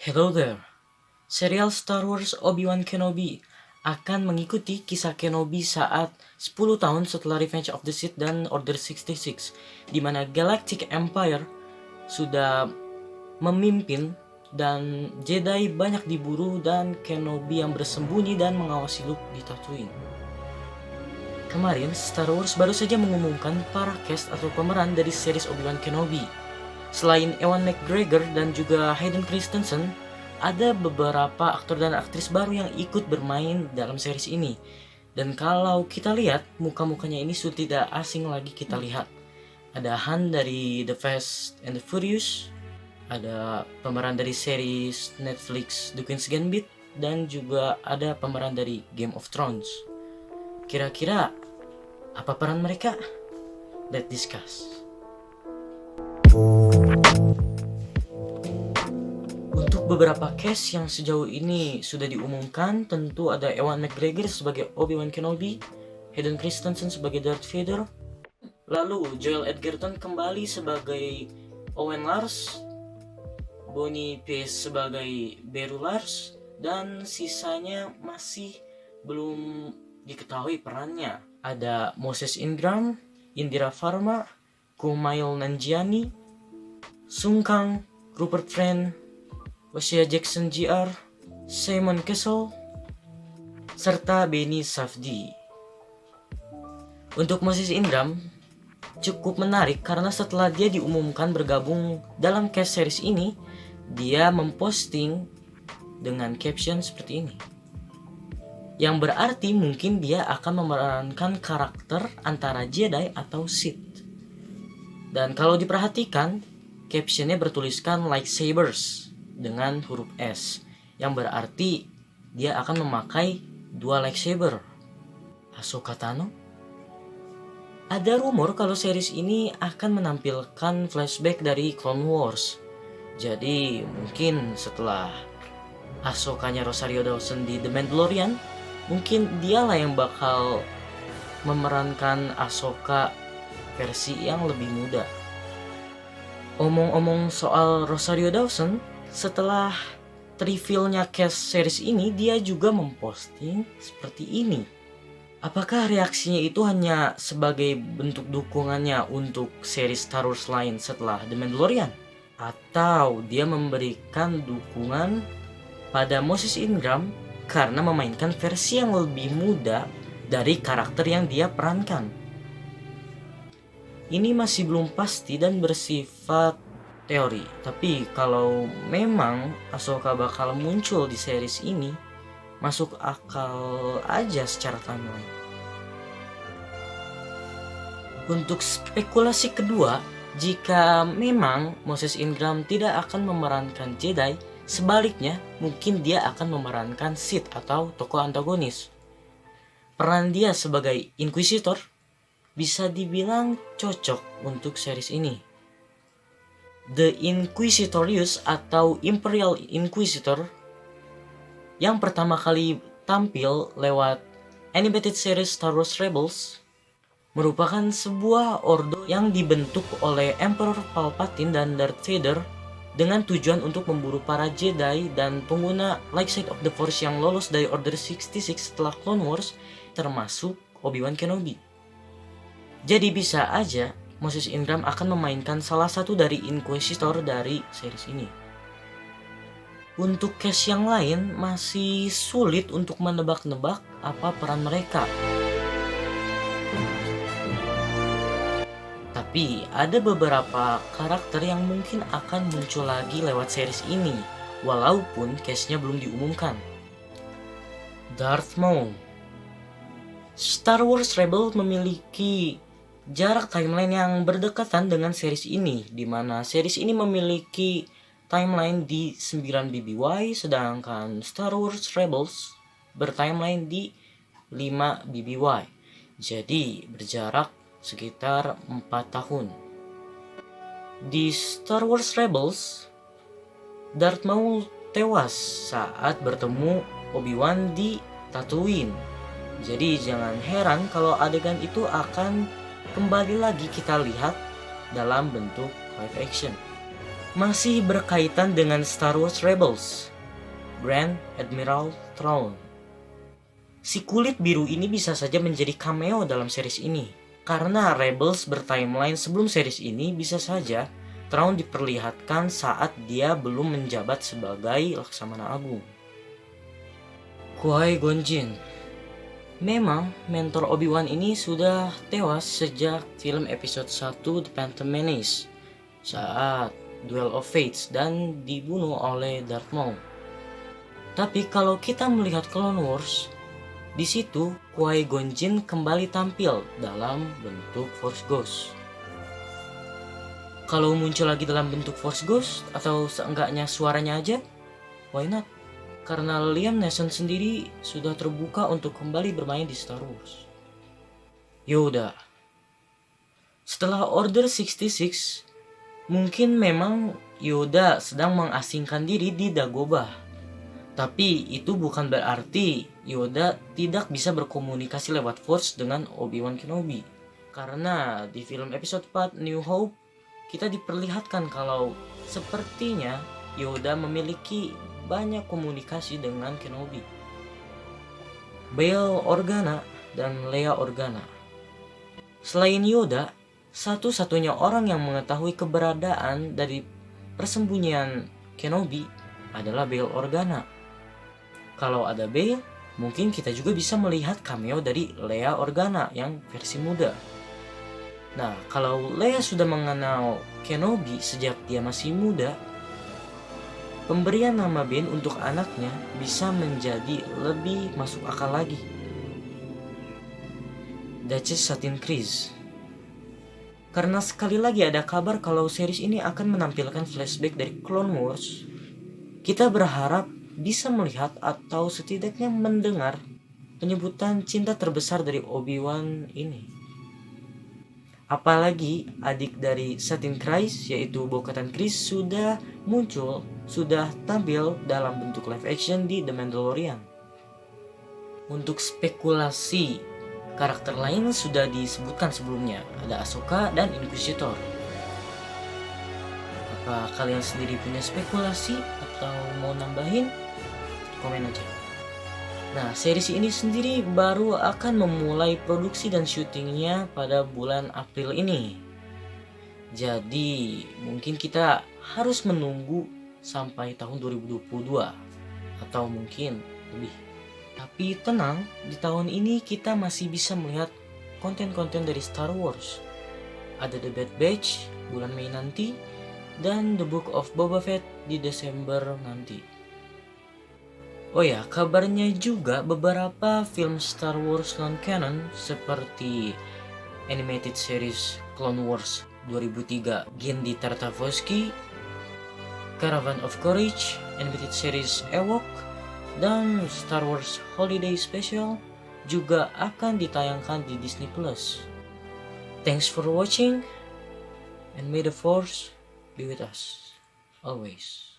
Hello there. Serial Star Wars Obi-Wan Kenobi akan mengikuti kisah Kenobi saat 10 tahun setelah Revenge of the Sith dan Order 66, di mana Galactic Empire sudah memimpin dan Jedi banyak diburu dan Kenobi yang bersembunyi dan mengawasi Luke di Tatooine. Kemarin, Star Wars baru saja mengumumkan para cast atau pemeran dari series Obi-Wan Kenobi. Selain Ewan McGregor dan juga Hayden Christensen, ada beberapa aktor dan aktris baru yang ikut bermain dalam series ini. Dan kalau kita lihat, muka-mukanya ini sudah tidak asing lagi kita lihat. Ada Han dari The Fast and the Furious, ada pemeran dari series Netflix The Queen's Gambit, dan juga ada pemeran dari Game of Thrones. Kira-kira apa peran mereka? Let's discuss. Untuk beberapa cast yang sejauh ini sudah diumumkan, tentu ada Ewan McGregor sebagai Obi-Wan Kenobi, Hayden Christensen sebagai Darth Vader, lalu Joel Edgerton kembali sebagai Owen Lars, Bonnie Pace sebagai Beru Lars, dan sisanya masih belum diketahui perannya. Ada Moses Ingram, Indira Varma, Kumail Nanjiani, Sung Kang, Rupert Friend, Wasia Jackson Jr., Simon Kessel, serta Benny Safdie. Untuk Moses Ingram cukup menarik karena setelah dia diumumkan bergabung dalam cast series ini, dia memposting dengan caption seperti ini, yang berarti mungkin dia akan memerankan karakter antara Jedi atau Sith. Dan kalau diperhatikan, captionnya bertuliskan lightsabers dengan huruf S, yang berarti dia akan memakai dua lightsaber. Ahsoka Tano? Ada rumor kalau series ini akan menampilkan flashback dari Clone Wars. Jadi mungkin setelah Ahsokanya Rosario Dawson di The Mandalorian, mungkin dialah yang bakal memerankan Ahsoka versi yang lebih muda. Omong-omong soal Rosario Dawson, setelah reveal-nya cast series ini, dia juga memposting seperti ini. Apakah reaksinya itu hanya sebagai bentuk dukungannya untuk series Star Wars lain setelah The Mandalorian? Atau dia memberikan dukungan pada Moses Ingram karena memainkan versi yang lebih muda dari karakter yang dia perankan? Ini masih belum pasti dan bersifat teori. Tapi kalau memang Ahsoka bakal muncul di series ini, masuk akal aja secara timeline. Untuk spekulasi kedua, jika memang Moses Ingram tidak akan memerankan Jedi, sebaliknya mungkin dia akan memerankan Sith atau tokoh antagonis. Peran dia sebagai Inquisitor bisa dibilang cocok untuk series ini. The Inquisitorius atau Imperial Inquisitor yang pertama kali tampil lewat animated series Star Wars Rebels merupakan sebuah ordo yang dibentuk oleh Emperor Palpatine dan Darth Vader dengan tujuan untuk memburu para Jedi dan pengguna light side of the Force yang lolos dari Order 66 setelah Clone Wars, termasuk Obi-Wan Kenobi. Jadi bisa aja Moses Ingram akan memainkan salah satu dari Inquisitor dari series ini. Untuk cast yang lain masih sulit untuk menebak-nebak apa peran mereka. Tapi ada beberapa karakter yang mungkin akan muncul lagi lewat series ini, walaupun castnya belum diumumkan. Darth Maul. Star Wars Rebels memiliki jarak timeline yang berdekatan dengan series ini, di mana series ini memiliki timeline di 9 BBY, sedangkan Star Wars Rebels bertimeline di 5 BBY. Jadi berjarak sekitar 4 tahun. Di Star Wars Rebels, Darth Maul tewas saat bertemu Obi-Wan di Tatooine. Jadi jangan heran kalau adegan itu akan kembali lagi kita lihat dalam bentuk live action. Masih berkaitan dengan Star Wars Rebels, Grand Admiral Thrawn. Si kulit biru ini bisa saja menjadi cameo dalam series ini. Karena Rebels bertimeline sebelum series ini, bisa saja Thrawn diperlihatkan saat dia belum menjabat sebagai Laksamana Agung. Qui-Gon Jinn. Memang mentor Obi-Wan ini sudah tewas sejak film episode 1 The Phantom Menace saat Duel of Fates dan dibunuh oleh Darth Maul. Tapi kalau kita melihat Clone Wars, di situ Qui-Gon Jinn kembali tampil dalam bentuk Force Ghost. Kalau muncul lagi dalam bentuk Force Ghost atau seenggaknya suaranya aja, why not? Karena Liam Neeson sendiri sudah terbuka untuk kembali bermain di Star Wars. Yoda. Setelah Order 66, mungkin memang Yoda sedang mengasingkan diri di Dagobah. Tapi itu bukan berarti Yoda tidak bisa berkomunikasi lewat Force dengan Obi-Wan Kenobi. Karena di film episode 4 New Hope, kita diperlihatkan kalau sepertinya Yoda memiliki banyak komunikasi dengan Kenobi. Bail Organa dan Leia Organa. Selain Yoda, satu-satunya orang yang mengetahui keberadaan dari persembunyian Kenobi adalah Bail Organa. Kalau ada Bail, mungkin kita juga bisa melihat cameo dari Leia Organa yang versi muda. Nah, kalau Leia sudah mengenal Kenobi sejak dia masih muda, pemberian nama Ben untuk anaknya bisa menjadi lebih masuk akal lagi. Duchess Satine Kryze. Karena sekali lagi ada kabar kalau series ini akan menampilkan flashback dari Clone Wars, kita berharap bisa melihat atau setidaknya mendengar penyebutan cinta terbesar dari Obi-Wan ini. Apalagi adik dari Satine Kryze yaitu Bo-Katan Kryze sudah tampil dalam bentuk live action di The Mandalorian. Untuk spekulasi, karakter lain sudah disebutkan sebelumnya, ada Ahsoka dan Inquisitor. Apa kalian sendiri punya spekulasi atau mau nambahin? Komen aja. Nah, series ini sendiri baru akan memulai produksi dan syutingnya pada bulan April ini. Jadi, mungkin kita harus menunggu sampai tahun 2022 atau mungkin lebih. Tapi tenang, di tahun ini kita masih bisa melihat konten-konten dari Star Wars. Ada The Bad Batch bulan Mei nanti dan The Book of Boba Fett di Desember nanti. Oh ya, kabarnya juga beberapa film Star Wars non-canon seperti animated series Clone Wars 2003 Genndy Tartakovsky, Caravan of Courage, animated series Ewok, dan Star Wars Holiday Special juga akan ditayangkan di Disney+. Thanks for watching and may the Force be with us always.